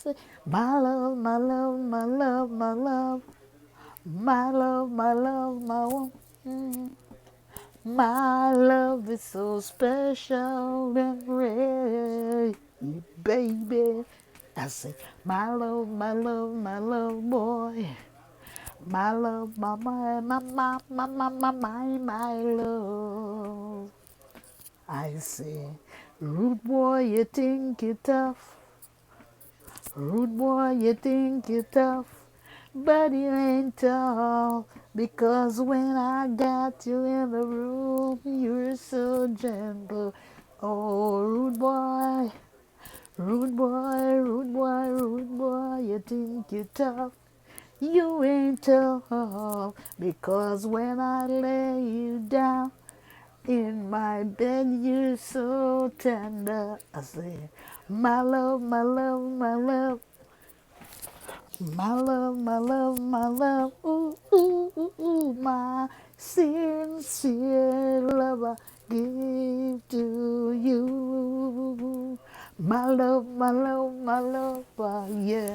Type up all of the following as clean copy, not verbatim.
say, my love, my love, my love, my love, my love, my love, my love. Mm. My love is so special and rare, baby. I say, my love, my love, my love, boy. My love, my love. I say, rude boy, you think you tough. Rude boy, you think you tough. But you ain't tough. Because when I got you in the room, you're so gentle. Oh, rude boy, rude boy, rude boy, rude boy, you think you tough. You ain't tough. Because when I lay you down, in my bed, you're so tender. I say, my love, my love, my love, my love, my love, my love. Ooh, ooh, ooh, ooh, my sincere love I give to you. My love, my love, my love, yeah.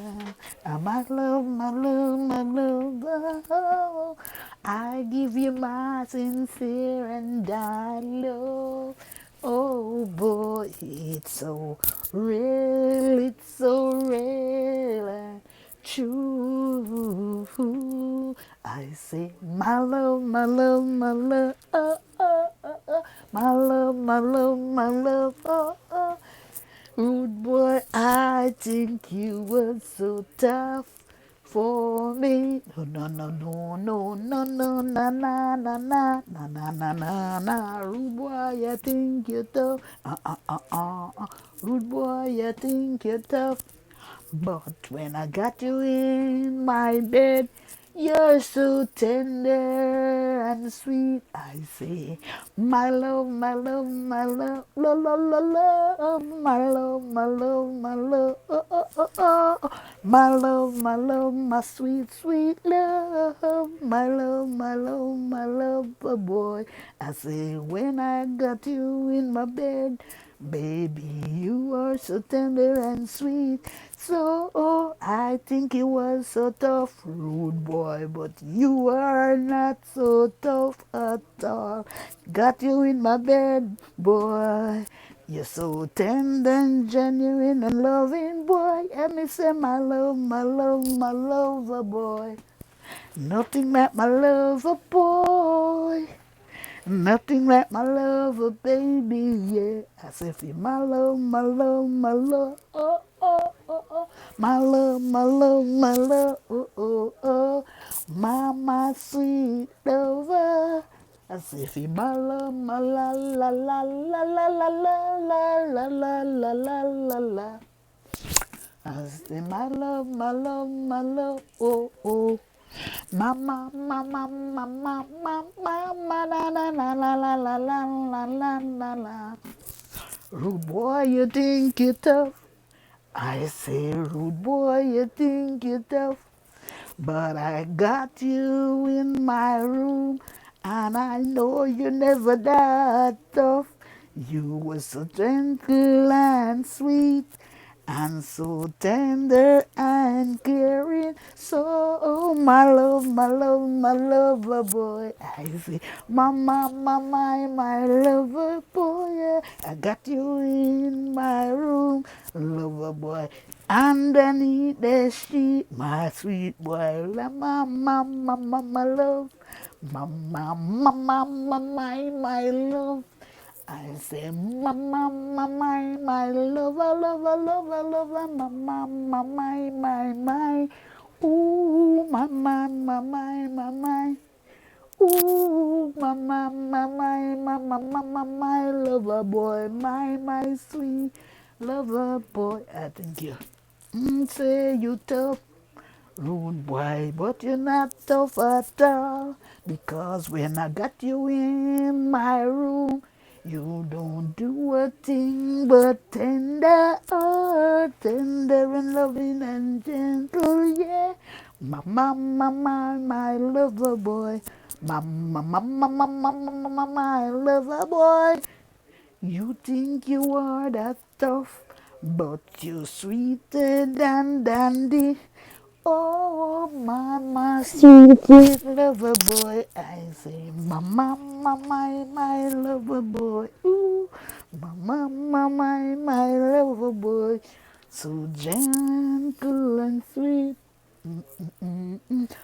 My love, my love, my love. Oh, I give you my sincere and I love. Oh boy, it's so real, it's so real and true. I say, my love, my love, my love, my love, my love, my love, rude boy, I think you were so tough for me. No, no, no, no, no, no, no, na, na, na, na, na, na, na, na, na. Rude boy, I think you're tough. Rude boy, I think you're tough. But when I got you in my bed, you're so tender and sweet. I say, my love, my love, my love, la la la love, my love, my love, my love, oh, oh, oh, oh. My love, my sweet, sweet love, my love, oh boy. I say, when I got you in my bed, baby, you are so tender and sweet. So I think it was so tough, rude boy, but you are not so tough at all. Got you in my bed, boy. You're so tender and genuine and loving, boy. Let me say my love, my love, my lover, boy. Nothing like my lover, boy. Nothing like my lover, baby, yeah. I say, feel my love, my love, my love, oh, oh, oh, oh. My love, my love, my love, oh, oh, oh. My sweet lover. I say, feel my love, my la, la, la, la, la, la, la, la, la, la, la, la, la, la. I say, my love, my love, my love, oh, oh. Mama, mama, mama, mama, mama, la, la, la, la, la, la, la, la, la, la, la. Rude boy, you think you're tough. I say, rude boy, you think you're tough. But I got you in my room, and I know you never that tough. You were so gentle and sweet, and so tender and caring. So, my love, my love, my lover boy. I say, mama, mama, my lover boy. Yeah. I got you in my room, lover boy. Underneath the sheet, my sweet boy, la mama, mama, my love, mama, mama, my love. I say, mama, mama, my lover, lover, lover, lover, mama, mama, my, ooh, mama, mama, my. Ooh, my lover boy, my sweet lover boy. I think you say you tough, rude boy, but you're not tough at all. Because when I got you in my room, you don't do a thing but tender, oh, tender and loving and gentle, yeah. My lover boy. My lover boy. You think you are that tough, but you're sweeter than dandy. Oh, mama, sweet, sweet lover boy. I say, mama, my lover boy. Ooh, mama, my lover boy. So gentle and sweet.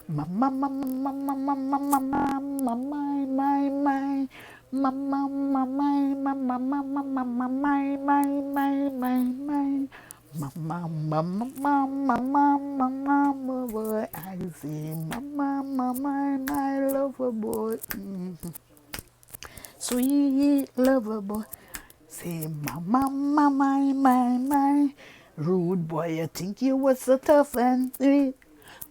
Mama, mama, mama, mama, mama, my. Mama, mama, mama, mama, mama, my. Mama, mama, mama, mama, mama, boy. I say, mama, mama, my lover boy. Sweet lover boy. Say, mama, mama, my. Rude boy, I think you was so tough and sweet.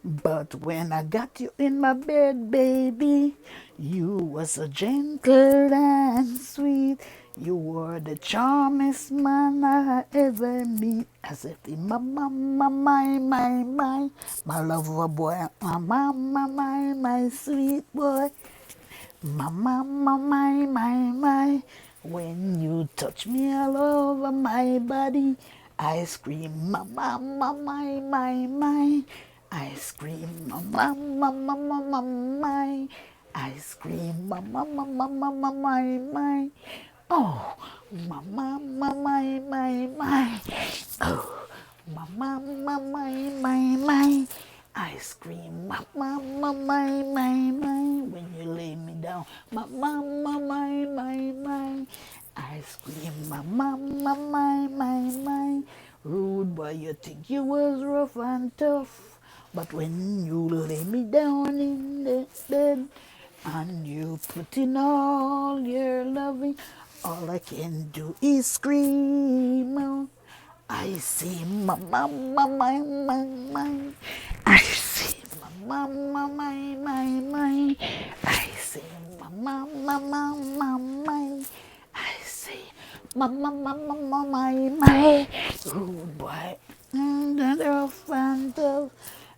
But when I got you in my bed, baby, you was so gentle and sweet. You were the charmingest man I ever meet. I said, my mama, my lover boy, my mama, my sweet boy. Mama, my. When you touch me all over my body, I scream, mama, my. I scream, mama, my. I scream, mama, my. Oh, mama, my. Oh, mama, my. I scream, mama, my. When you lay me down, mama, my. I scream, mama, my. Rude boy, you think you was rough and tough, but when you lay me down in the bed and you put in all your loving, all I can do is scream out. I see mama, my. I see mama, my. I see mama, my. I see mama, my. Rude boy, that rough and tough.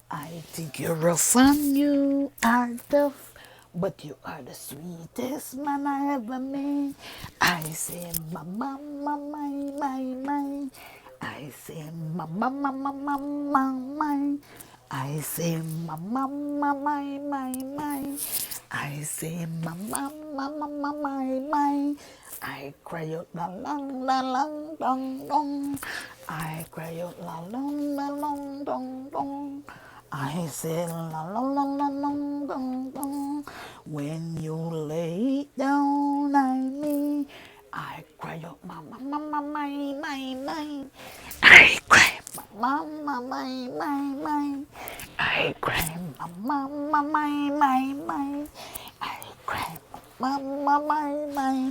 I think you're rough and you are tough, but you are the sweetest man I ever met. I say, mama, my. I say, mama, my. I say, mama, my. I say, mama, my. I cry out la long, dong, dong. I cry out la long, dong, dong. I say la long, dong. When you lay down on me, I cry out mama, my. I cry mama, my. I cry mama, my. I cry mama,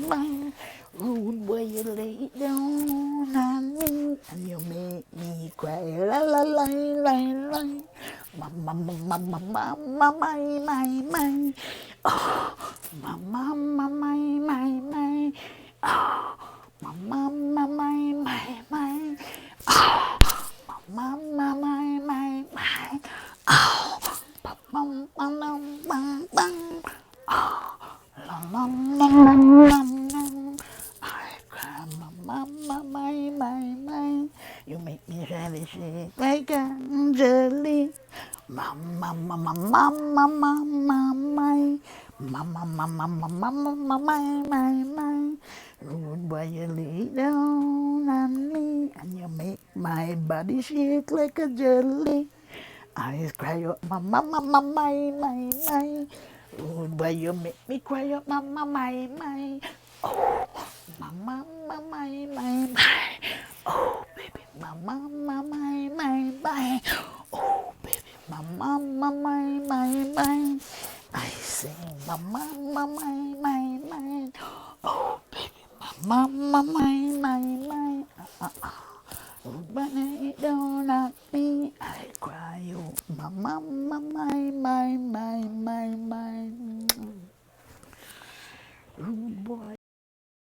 my. Rude boy, you lay down on me and you make me cry. La la la la la. Mama, mama, mama, my. Oh, mama, my. Oh, mama, my. Oh, mama, my. Oh, bum, bum, bum, bum, bum. Oh, lum, lum, lum, lum, lum. I cry, mama, my. You make me really shake like Angelique. Mama, mama, mama, mama, my. Mama, mama, mama, mama, my. Rude boy, you lay down on me and you make my body shake like a jelly. I cry out, mama, mama, my. Oh, boy, you make me cry out, mama, my. Oh, mama, mama, my. Oh, baby, mama, mama, my. Oh, baby, mama, mama, my. I say, mama, mama, my. Oh, baby, mama, my. Everybody don't like me, I cry, oh, mama, my. Rude boy.